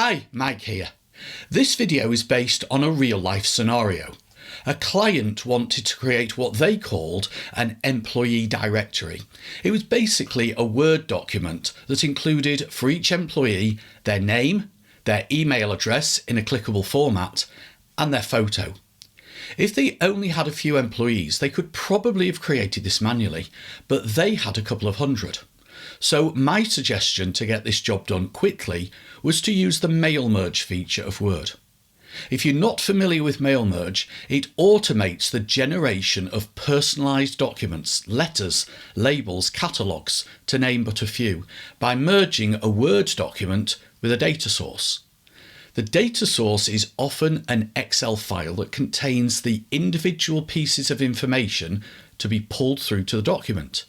Hi, Mike here. This video is based on a real-life scenario. A client wanted to create what they called an employee directory. It was basically a Word document that included for each employee their name, their email address in a clickable format, and their photo. If they only had a few employees, they could probably have created this manually, but they had a couple of hundred. So my suggestion to get this job done quickly was to use the mailmerge feature of Word. If you're not familiar with mailmerge, it automates the generation of personalised documents, letters, labels, catalogues, to name but a few, by merging a Word document with a data source. The data source is often an Excel file that contains the individual pieces of information to be pulled through to the document.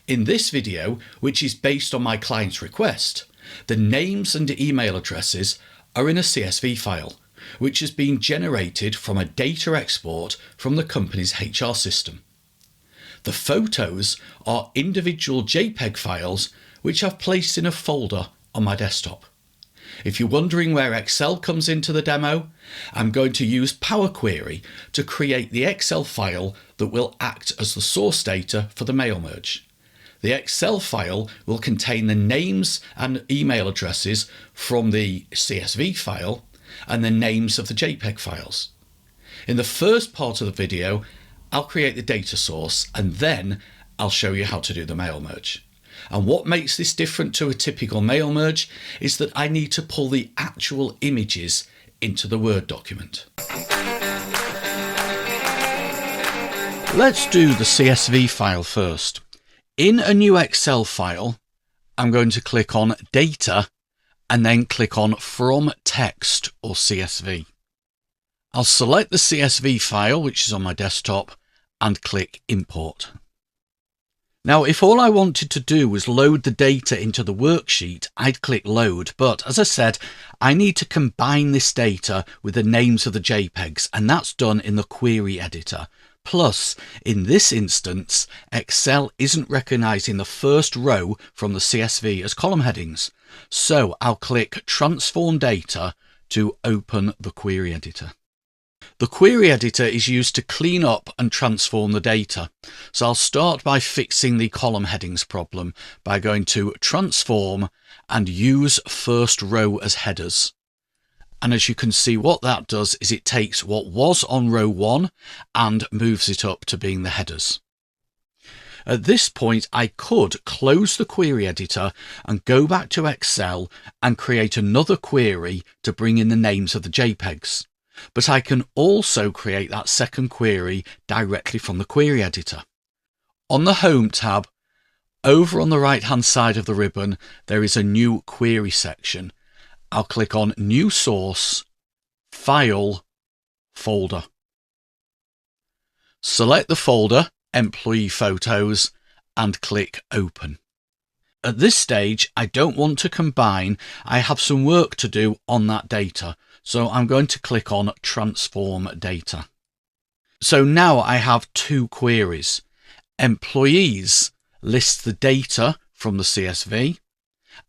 In this video, which is based on my client's request, the names and email addresses are in a CSV file, which has been generated from a data export from the company's HR system. The photos are individual JPEG files which I've placed in a folder on my desktop. If you're wondering where Excel comes into the demo, I'm going to use Power Query to create the Excel file that will act as the source data for the mail merge. The Excel file will contain the names and email addresses from the CSV file and the names of the JPEG files. In the first part of the video, I'll create the data source and then I'll show you how to do the mail merge. And what makes this different to a typical mail merge is that I need to pull the actual images into the Word document. Let's do the CSV file first. In a new Excel file, I'm going to click on Data and then click on From Text or CSV. I'll select the CSV file, which is on my desktop, and click Import. Now, if all I wanted to do was load the data into the worksheet, I'd click Load, but as I said, I need to combine this data with the names of the JPEGs, and that's done in the Query Editor. Plus, in this instance, Excel isn't recognising the first row from the CSV as column headings. So I'll click Transform Data to open the Query Editor. The Query Editor is used to clean up and transform the data. So I'll start by fixing the column headings problem by going to Transform and Use First Row as Headers. And as you can see, what that does is it takes what was on row 1 and moves it up to being the headers. At this point, I could close the Query Editor and go back to Excel and create another query to bring in the names of the JPEGs. But I can also create that second query directly from the Query Editor. On the Home tab, over on the right-hand side of the ribbon, there is a new query section. I'll click on New Source, File, Folder. Select the folder, Employee Photos, and click Open. At this stage, I don't want to combine. I have some work to do on that data, so I'm going to click on Transform Data. So now I have two queries. Employees lists the data from the CSV,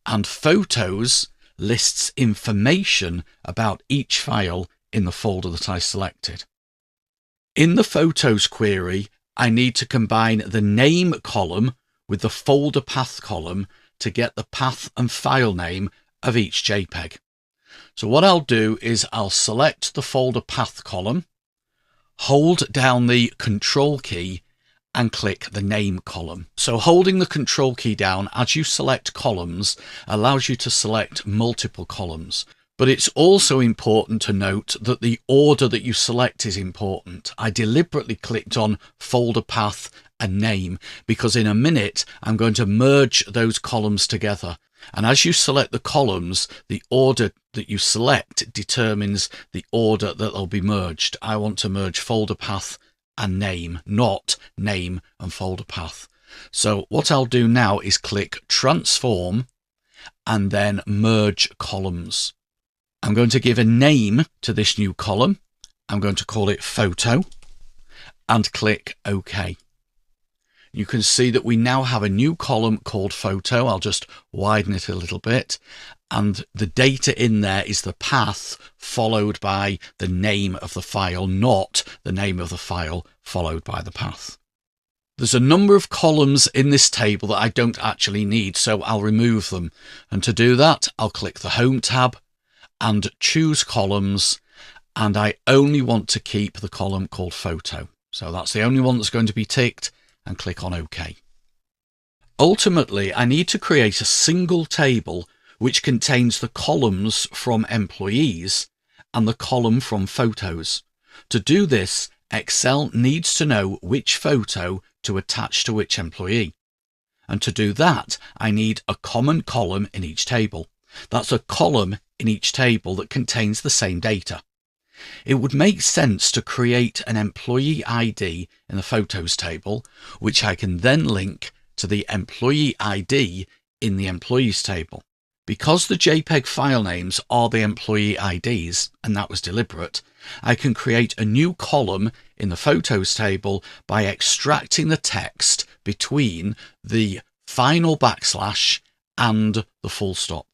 and Photos lists information about each file in the folder that I selected. In the Photos query, I need to combine the name column with the folder path column to get the path and file name of each JPEG. So what I'll do is I'll select the folder path column, hold down the Control key and click the name column. So holding the Control key down as you select columns allows you to select multiple columns. But it's also important to note that the order that you select is important. I deliberately clicked on folder path and name because in a minute I'm going to merge those columns together. And as you select the columns, the order that you select determines the order that they'll be merged. I want to merge folder path and name, not name and folder path. So what I'll do now is click Transform and then Merge Columns. I'm going to give a name to this new column. I'm going to call it Photo and click OK. You can see that we now have a new column called Photo. I'll just widen it a little bit. and the data in there is the path followed by the name of the file, not the name of the file followed by the path. There's a number of columns in this table that I don't actually need, so I'll remove them. And to do that, I'll click the Home tab and choose Columns, and I only want to keep the column called Photo. So that's the only one that's going to be ticked, and click on OK. Ultimately, I need to create a single table which contains the columns from employees and the column from photos. To do this, Excel needs to know which photo to attach to which employee. And to do that, I need a common column in each table. That's a column in each table that contains the same data. It would make sense to create an employee ID in the photos table, which I can then link to the employee ID in the employees table. Because the JPEG file names are the employee IDs, and that was deliberate, I can create a new column in the photos table by extracting the text between the final backslash and the full stop.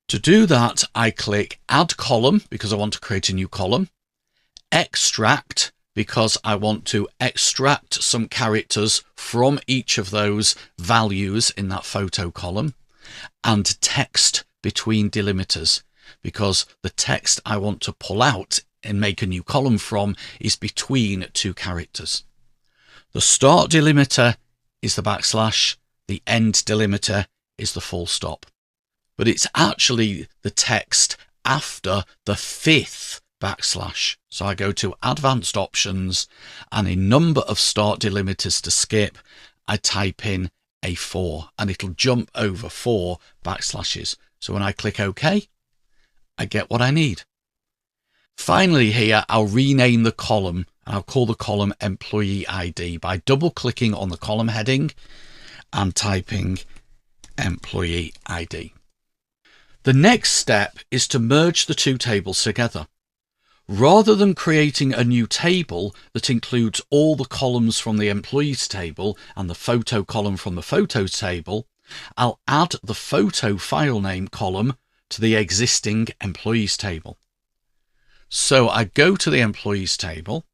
To do that, I click Add Column because I want to create a new column, Extract because I want to extract some characters from each of those values in that photo column, and Text between delimiters because the text I want to pull out and make a new column from is between two characters. The start delimiter is the backslash, the end delimiter is the full stop. But it's actually the text after the fifth backslash. So I go to Advanced Options, and in number of start delimiters to skip, I type in a 4, and it'll jump over 4 backslashes. So when I click OK, I get what I need. Finally here, I'll rename the column, and I'll call the column Employee ID by double clicking on the column heading and typing Employee ID. The next step is to merge the two tables together. Rather than creating a new table that includes all the columns from the employees table and the photo column from the photos table, I'll add the photo file name column to the existing employees table. So I go to the employees table,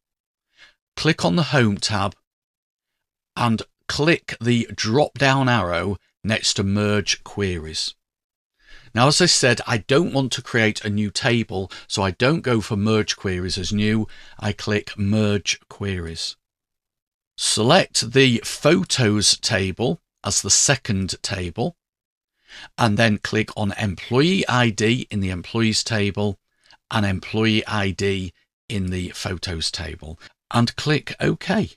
click on the Home tab, and click the drop-down arrow next to Merge Queries. Now, as I said, I don't want to create a new table, so I don't go for Merge Queries as new. I click Merge Queries. Select the Photos table as the second table, and then click on Employee ID in the Employees table and Employee ID in the Photos table, and click OK.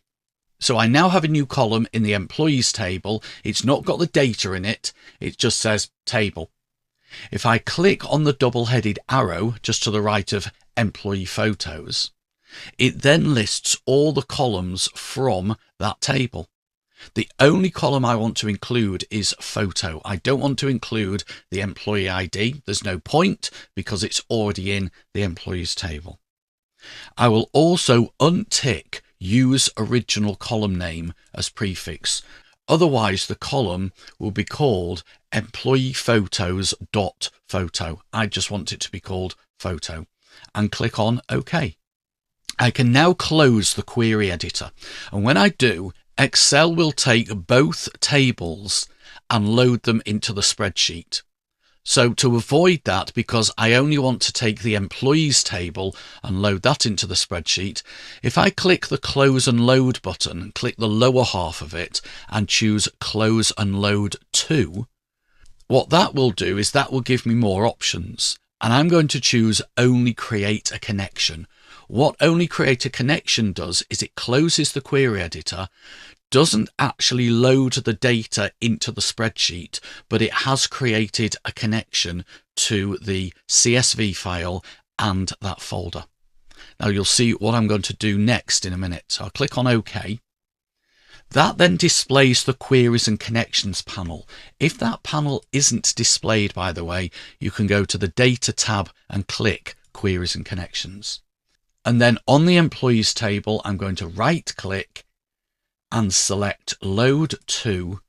So I now have a new column in the Employees table. It's not got the data in it. It just says Table. If I click on the double-headed arrow just to the right of Employee Photos, it then lists all the columns from that table. The only column I want to include is Photo. I don't want to include the Employee ID. There's no point because it's already in the Employees table. I will also untick Use Original Column Name as prefix. Otherwise, the column will be called employeephotos.photo. I just want it to be called Photo, and click on OK. I can now close the query editor, and when I do, Excel will take both tables and load them into the spreadsheet. So to avoid that, because I only want to take the employees table and load that into the spreadsheet, if I click the Close and Load button, click the lower half of it and choose Close and Load To, what that will do is that will give me more options. And I'm going to choose Only Create a Connection. What Only Create a Connection does is it closes the query editor, doesn't actually load the data into the spreadsheet, but it has created a connection to the CSV file and that folder. Now you'll see what I'm going to do next in a minute. So I'll click on OK. That then displays the Queries and Connections panel. If that panel isn't displayed, by the way, you can go to the Data tab and click Queries and Connections. And then on the Employees table, I'm going to right-click and select Load To,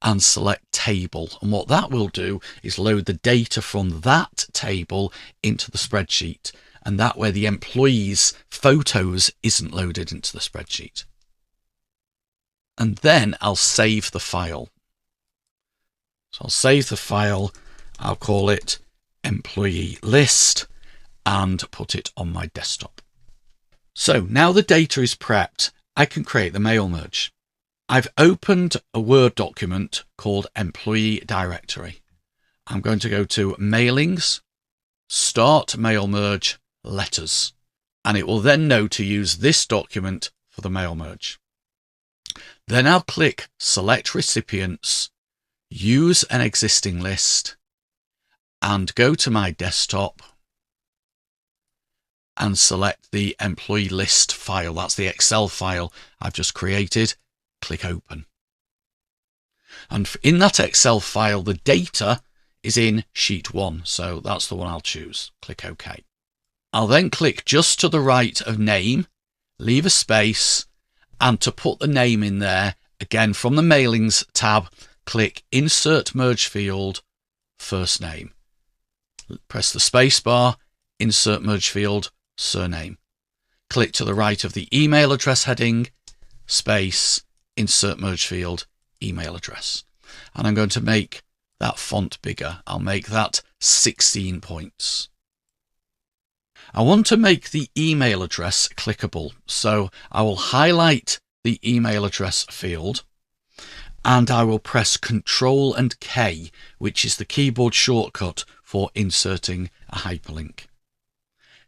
and select table. And what that will do is load the data from that table into the spreadsheet. And that way the employees' photos isn't loaded into the spreadsheet. And then I'll save the file. So I'll save the file, I'll call it employee list and put it on my desktop. So now the data is prepped, I can create the mail merge. I've opened a Word document called employee directory. I'm going to go to mailings, start mail merge, letters, and it will then know to use this document for the mail merge. Then I'll click select recipients, use an existing list, and go to my desktop and select the employee list file. That's the Excel file I've just created. Click open. And in that Excel file, the data is in sheet 1. So that's the one I'll choose. Click OK. I'll then click just to the right of name, leave a space, and to put the name in there, again from the mailings tab, click insert merge field, first name. Press the space bar, insert merge field, surname. Click to the right of the email address heading, space, insert merge field, email address. And I'm going to make that font bigger. I'll make that 16 points. I want to make the email address clickable, so I will highlight the email address field and I will press Ctrl and K, which is the keyboard shortcut for inserting a hyperlink.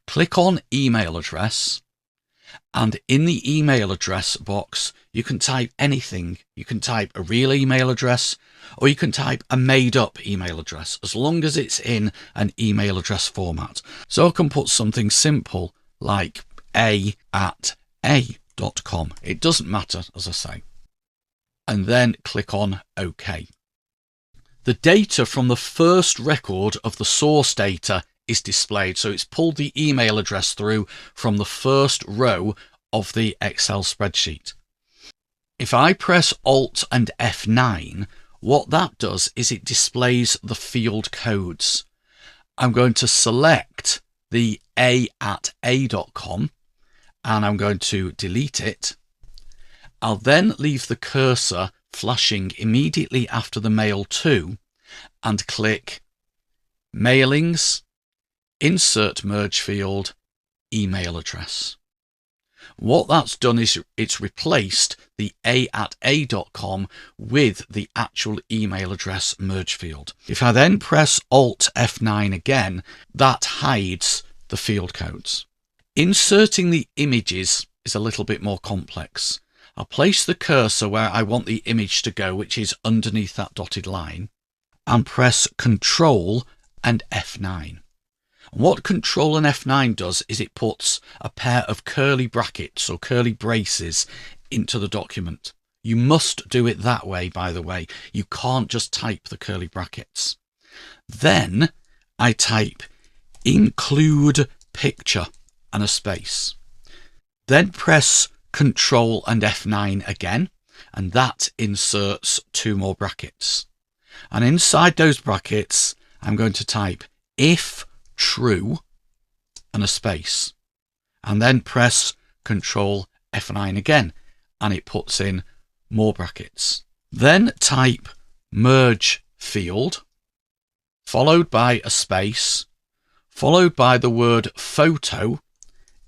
Click on email address, and in the email address box you can type anything. You can type a real email address or you can type a made-up email address, as long as it's in an email address format. So I can put something simple like a@a.com. It doesn't matter, as I say. And then click on OK. The data from the first record of the source data is displayed. So it's pulled the email address through from the first row of the Excel spreadsheet. If I press Alt and F9, what that does is it displays the field codes. I'm going to select the a@a.com and I'm going to delete it. I'll then leave the cursor flashing immediately after the mail to and click mailings, insert merge field, email address. What that's done is it's replaced the a@a.com with the actual email address merge field. If I then press Alt F9 again, that hides the field codes. Inserting the images is a little bit more complex. I'll place the cursor where I want the image to go, which is underneath that dotted line, and press Ctrl and F9. What Ctrl and F9 does is it puts a pair of curly brackets or curly braces into the document. You must do it that way, by the way. You can't just type the curly brackets. Then I type include picture and a space. Then press Ctrl and F9 again, and that inserts 2 more brackets. And inside those brackets, I'm going to type if true and a space, and then press Ctrl F9 again, and it puts in more brackets. Then type merge field, followed by a space, followed by the word photo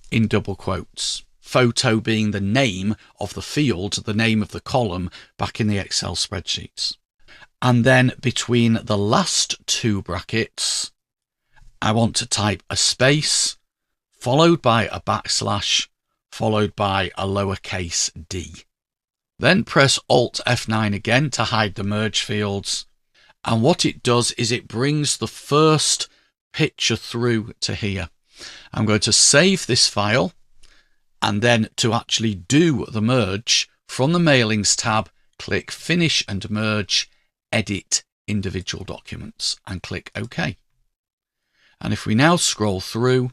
in double quotes. Photo being the name of the field, the name of the column back in the Excel spreadsheets. And then between the last 2 brackets, I want to type a space, followed by a backslash, followed by a lowercase d. Then press Alt F9 again to hide the merge fields. And what it does is it brings the first picture through to here. I'm going to save this file, and then to actually do the merge, from the Mailings tab, click Finish and Merge, Edit Individual Documents, and click OK. And if we now scroll through,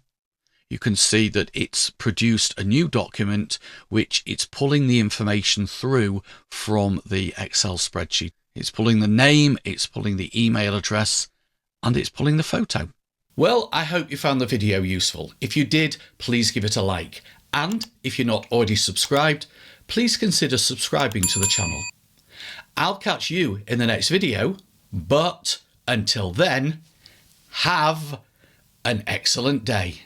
you can see that it's produced a new document which it's pulling the information through from the Excel spreadsheet. It's pulling the name, it's pulling the email address, and it's pulling the photo. Well, I hope you found the video useful. If you did, please give it a like. And if you're not already subscribed, please consider subscribing to the channel. I'll catch you in the next video, but until then, have an excellent day.